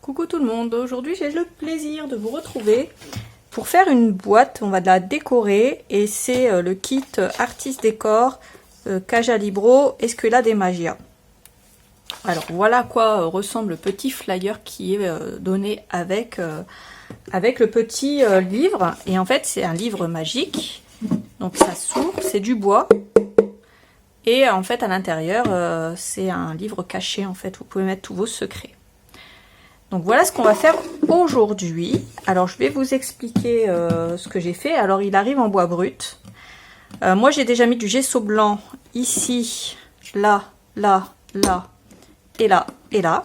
Coucou tout le monde, aujourd'hui j'ai le plaisir de vous retrouver pour faire une boîte, on va la décorer et c'est le kit Artist Décor Caja Libro Escuela de Magia. Alors voilà à quoi ressemble le petit flyer qui est donné avec le petit livre, et en fait c'est un livre magique, donc ça s'ouvre, c'est du bois. Et en fait à l'intérieur c'est un livre caché, en fait vous pouvez mettre tous vos secrets. Donc voilà ce qu'on va faire aujourd'hui. Alors je vais vous expliquer ce que j'ai fait. Alors il arrive en bois brut. Moi j'ai déjà mis du gesso blanc ici, là, là, là, et là, et là.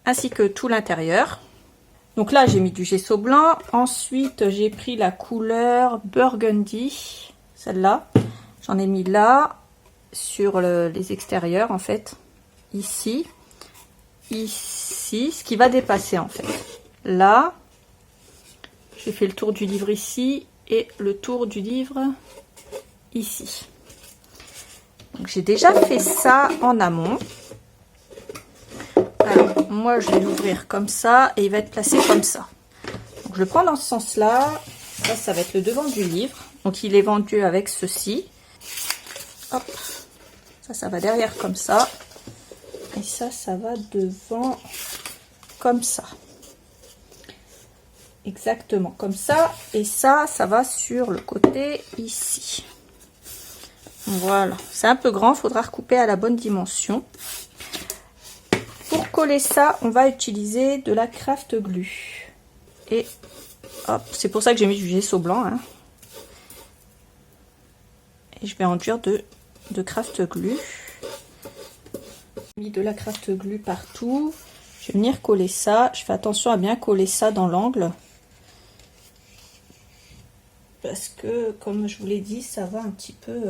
Ainsi que tout l'intérieur. Donc là j'ai mis du gesso blanc. Ensuite j'ai pris la couleur burgundy, celle-là. J'en ai mis là, sur les extérieurs en fait. Ici. Ici, ce qui va dépasser en fait. Là, j'ai fait le tour du livre ici et le tour du livre ici. Donc j'ai déjà fait ça en amont. Alors moi je vais l'ouvrir comme ça et il va être placé comme ça. Donc je le prends dans ce sens-là. Ça va être le devant du livre. Donc il est vendu avec ceci. Hop, ça va derrière comme ça. Et ça va devant comme ça. Exactement comme ça. Et ça va sur le côté ici. Voilà. C'est un peu grand, il faudra recouper à la bonne dimension. Pour coller ça, on va utiliser de la craft glue. Et hop, c'est pour ça que j'ai mis du gesso blanc. Hein. Et je vais enduire de craft glue. Mis de la craft glue partout. Je vais venir coller ça. Je fais attention à bien coller ça dans l'angle. Parce que, comme je vous l'ai dit, ça va un petit peu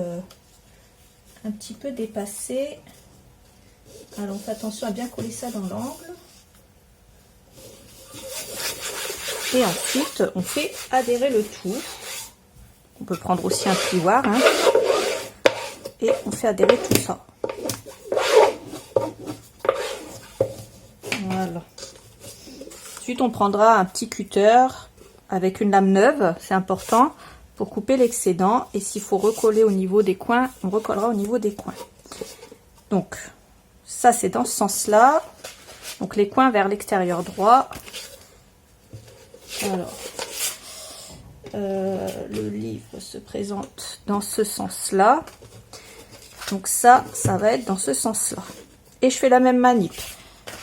dépasser. Alors, on fait attention à bien coller ça dans l'angle. Et ensuite, on fait adhérer le tout. On peut prendre aussi un plioir. Hein, et on fait adhérer tout ça. Voilà. Ensuite, on prendra un petit cutter avec une lame neuve, c'est important, pour couper l'excédent. Et s'il faut recoller au niveau des coins, on recollera au niveau des coins. Donc, ça c'est dans ce sens-là. Donc, les coins vers l'extérieur droit. Alors, le livre se présente dans ce sens-là. Donc, ça va être dans ce sens-là. Et je fais la même manip.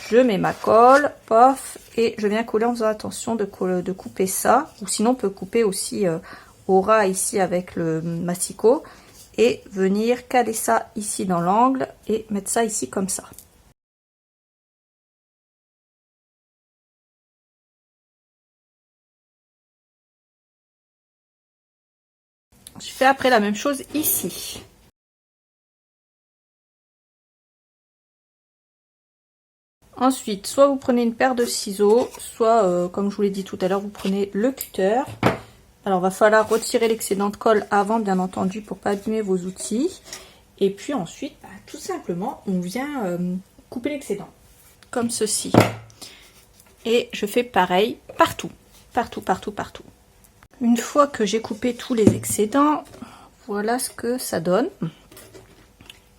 Je mets ma colle, pof, et je viens coller en faisant attention de couper ça. Ou sinon, on peut couper aussi au ras ici avec le massicot. Et venir caler ça ici dans l'angle et mettre ça ici comme ça. Je fais après la même chose ici. Ensuite, soit vous prenez une paire de ciseaux, soit, comme je vous l'ai dit tout à l'heure, vous prenez le cutter. Alors, il va falloir retirer l'excédent de colle avant, bien entendu, pour pas abîmer vos outils. Et puis ensuite, tout simplement, on vient couper l'excédent, comme ceci. Et je fais pareil partout, partout, partout, partout. Une fois que j'ai coupé tous les excédents, voilà ce que ça donne.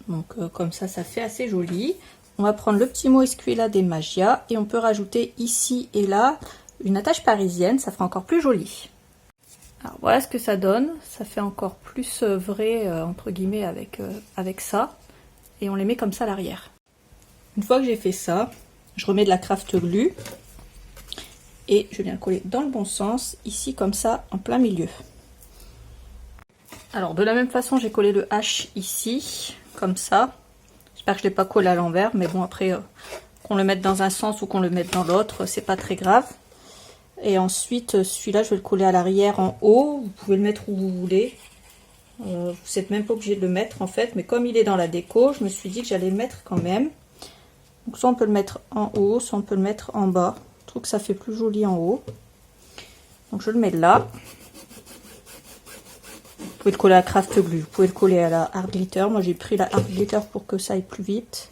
Donc, comme ça fait assez joli. On va prendre le petit mot Escuela de Magia et on peut rajouter ici et là une attache parisienne, ça fera encore plus joli. Alors voilà ce que ça donne, ça fait encore plus vrai entre guillemets avec ça, et on les met comme ça à l'arrière. Une fois que j'ai fait ça, je remets de la craft glue et je viens coller dans le bon sens, ici comme ça, en plein milieu. Alors de la même façon, j'ai collé le H ici, comme ça. J'espère que je ne l'ai pas collé à l'envers, mais bon, après, qu'on le mette dans un sens ou qu'on le mette dans l'autre, c'est pas très grave. Et ensuite, celui-là, je vais le coller à l'arrière en haut. Vous pouvez le mettre où vous voulez. Vous n'êtes même pas obligé de le mettre, en fait. Mais comme il est dans la déco, je me suis dit que j'allais le mettre quand même. Donc, soit on peut le mettre en haut, soit on peut le mettre en bas. Je trouve que ça fait plus joli en haut. Donc, je le mets là. Vous pouvez le coller à craft glue, vous pouvez le coller à la hard glitter. Moi j'ai pris la hard glitter pour que ça aille plus vite.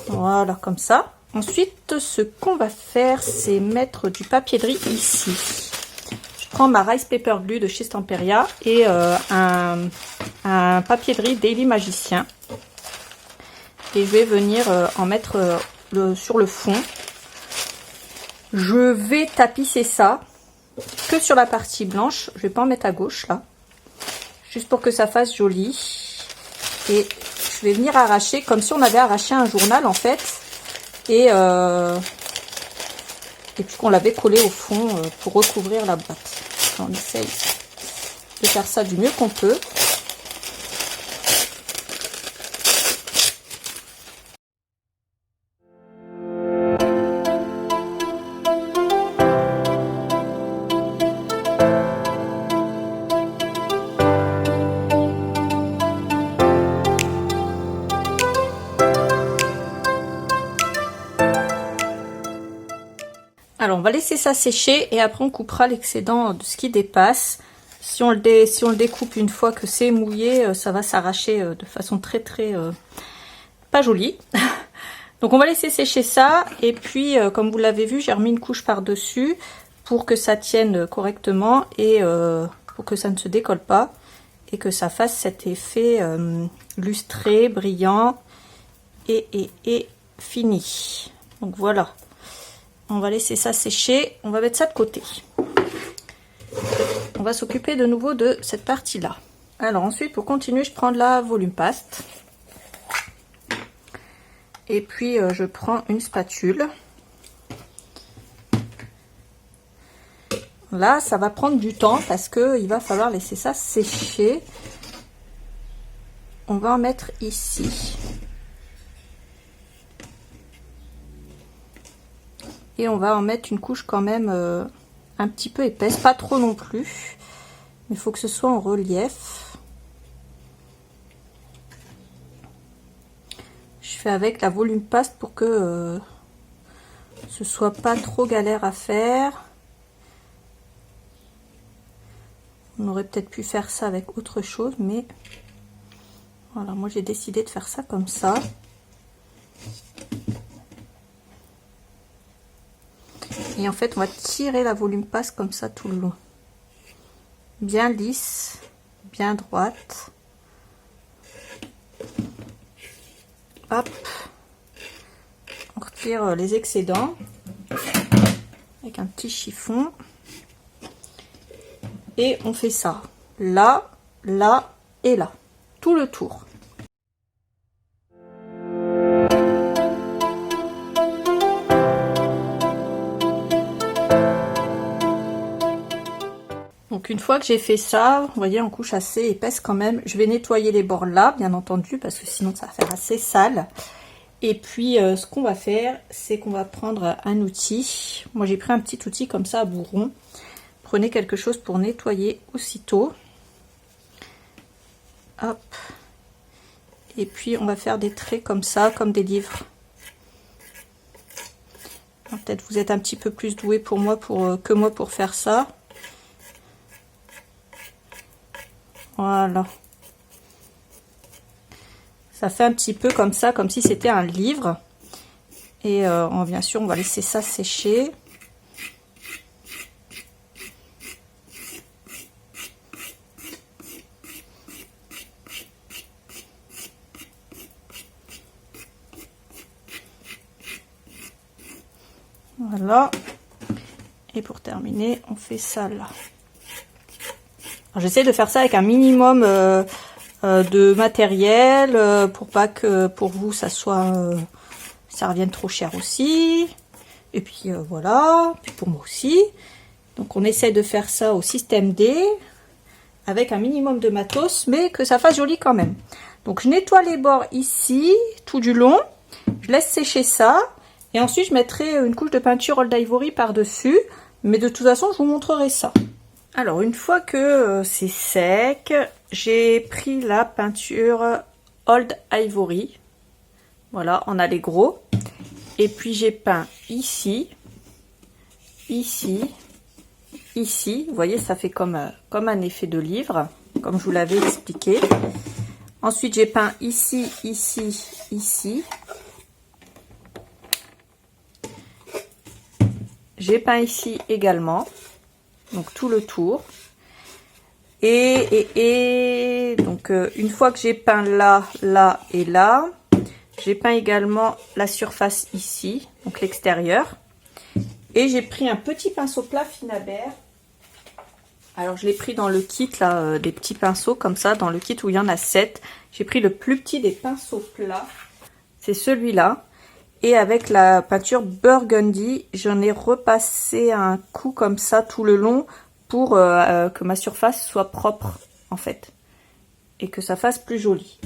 Voilà, comme ça. Ensuite, ce qu'on va faire, c'est mettre du papier de riz ici. Je prends ma Rice Paper Glue de chez Stamperia et un papier de riz Daily Magicien. Et je vais venir en mettre sur le fond. Je vais tapisser ça que sur la partie blanche. Je vais pas en mettre à gauche là. Juste pour que ça fasse joli. Et je vais venir arracher comme si on avait arraché un journal en fait. Et puis qu'on l'avait collé au fond pour recouvrir la boîte. On essaye de faire ça du mieux qu'on peut. Alors on va laisser ça sécher et après on coupera l'excédent de ce qui dépasse. Si on le découpe une fois que c'est mouillé, ça va s'arracher de façon très pas jolie. Donc on va laisser sécher ça et puis comme vous l'avez vu, j'ai remis une couche par-dessus pour que ça tienne correctement et pour que ça ne se décolle pas et que ça fasse cet effet lustré, brillant et fini. Donc voilà. On va laisser ça sécher, on va mettre ça de côté. On va s'occuper de nouveau de cette partie-là. Alors ensuite, pour continuer, je prends de la volume paste. Et puis, je prends une spatule. Là, ça va prendre du temps parce qu'il va falloir laisser ça sécher. On va en mettre ici. Et on va en mettre une couche quand même un petit peu épaisse, pas trop non plus. Mais il faut que ce soit en relief. Je fais avec la volume paste pour que ce soit pas trop galère à faire. On aurait peut-être pu faire ça avec autre chose, mais voilà, moi j'ai décidé de faire ça comme ça. Et en fait, on va tirer la volume paste comme ça tout le long. Bien lisse, bien droite. Hop. On retire les excédents avec un petit chiffon. Et on fait ça. Là, là et là. Tout le tour. Donc une fois que j'ai fait ça, vous voyez en couche assez épaisse quand même, je vais nettoyer les bords là, bien entendu, parce que sinon ça va faire assez sale. Et puis ce qu'on va faire, c'est qu'on va prendre un outil. Moi j'ai pris un petit outil comme ça à bourron. Prenez quelque chose pour nettoyer aussitôt. Hop. Et puis on va faire des traits comme ça, comme des livres. Peut-être vous êtes un petit peu plus doué que moi pour faire ça. Voilà. Ça fait un petit peu comme ça, comme si c'était un livre. Et bien sûr, on va laisser ça sécher. Voilà. Et pour terminer, on fait ça là. J'essaie de faire ça avec un minimum de matériel pour pas que pour vous ça revienne trop cher aussi. Et puis voilà, puis pour moi aussi. Donc on essaie de faire ça au système D avec un minimum de matos, mais que ça fasse joli quand même. Donc je nettoie les bords ici tout du long, je laisse sécher ça et ensuite je mettrai une couche de peinture Old Ivory par dessus, mais de toute façon je vous montrerai ça. Alors une fois que c'est sec, j'ai pris la peinture Old Ivory, voilà, on a les gros, et puis j'ai peint ici, ici, ici, vous voyez ça fait comme un effet de livre, comme je vous l'avais expliqué. Ensuite j'ai peint ici, ici, ici, j'ai peint ici également, donc tout le tour. Et donc une fois que j'ai peint là, là et là, j'ai peint également la surface ici, donc l'extérieur. Et j'ai pris un petit pinceau plat Finabert. Alors je l'ai pris dans le kit là, des petits pinceaux comme ça, dans le kit où il y en a 7. J'ai pris le plus petit des pinceaux plats, c'est celui-là. Et avec la peinture Burgundy, j'en ai repassé un coup comme ça tout le long pour que ma surface soit propre en fait. Et que ça fasse plus joli.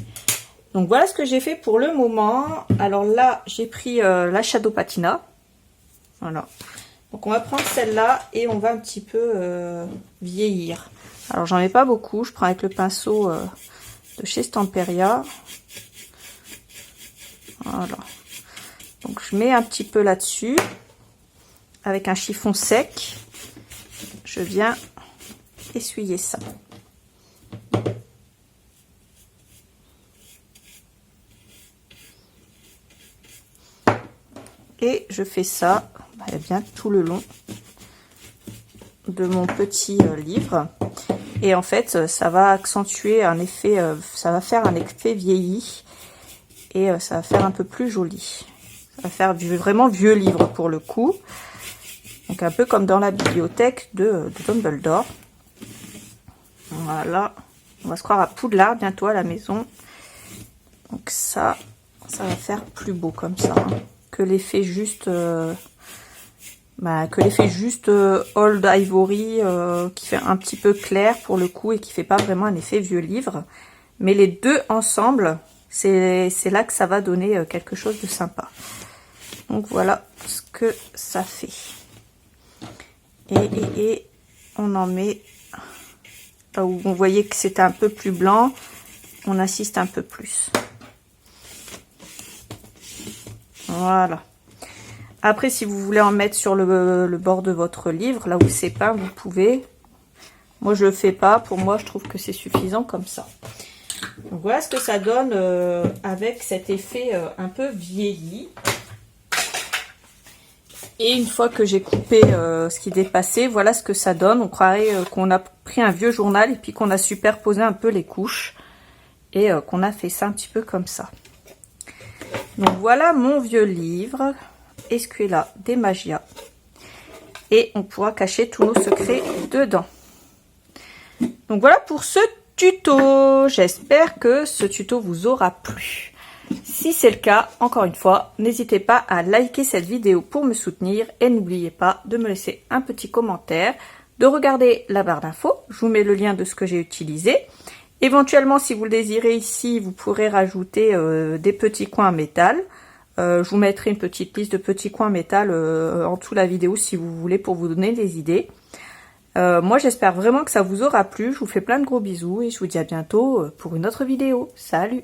Donc voilà ce que j'ai fait pour le moment. Alors là, j'ai pris la Shadow Patina. Voilà. Donc on va prendre celle-là et on va un petit peu vieillir. Alors j'en ai pas beaucoup, je prends avec le pinceau de chez Stamperia. Voilà. Donc je mets un petit peu là-dessus. Avec un chiffon sec, je viens essuyer ça. Et je fais ça bien tout le long de mon petit livre. Et en fait, ça va accentuer un effet, ça va faire un effet vieilli. Et ça va faire un peu plus joli. Ça va faire vraiment vieux livre pour le coup. Donc un peu comme dans la bibliothèque de Dumbledore. Voilà. On va se croire à Poudlard bientôt à la maison. Donc ça va faire plus beau comme ça. Hein. Que l'effet juste... Old Ivory qui fait un petit peu clair pour le coup et qui fait pas vraiment un effet vieux livre. Mais les deux ensemble, c'est là que ça va donner quelque chose de sympa. Donc voilà ce que ça fait. Et on en met là où on voyait que c'était un peu plus blanc, on assiste un peu plus. Voilà. Après, si vous voulez en mettre sur le bord de votre livre, là où c'est peint, vous pouvez. Moi, je le fais pas. Pour moi, je trouve que c'est suffisant comme ça. Donc, voilà ce que ça donne avec cet effet un peu vieilli. Et une fois que j'ai coupé ce qui dépassait, voilà ce que ça donne. On croirait qu'on a pris un vieux journal et puis qu'on a superposé un peu les couches. Et qu'on a fait ça un petit peu comme ça. Donc, voilà mon vieux livre. Escuela des Magia et on pourra cacher tous nos secrets dedans. Donc voilà pour ce tuto. J'espère que ce tuto vous aura plu. Si c'est le cas, encore une fois, n'hésitez pas à liker cette vidéo pour me soutenir et n'oubliez pas de me laisser un petit commentaire, de regarder la barre d'infos. Je vous mets le lien de ce que j'ai utilisé. Éventuellement, si vous le désirez ici, vous pourrez rajouter des petits coins en métal. Je vous mettrai une petite liste de petits coins métal en dessous de la vidéo si vous voulez pour vous donner des idées. Moi j'espère vraiment que ça vous aura plu. Je vous fais plein de gros bisous et je vous dis à bientôt pour une autre vidéo. Salut!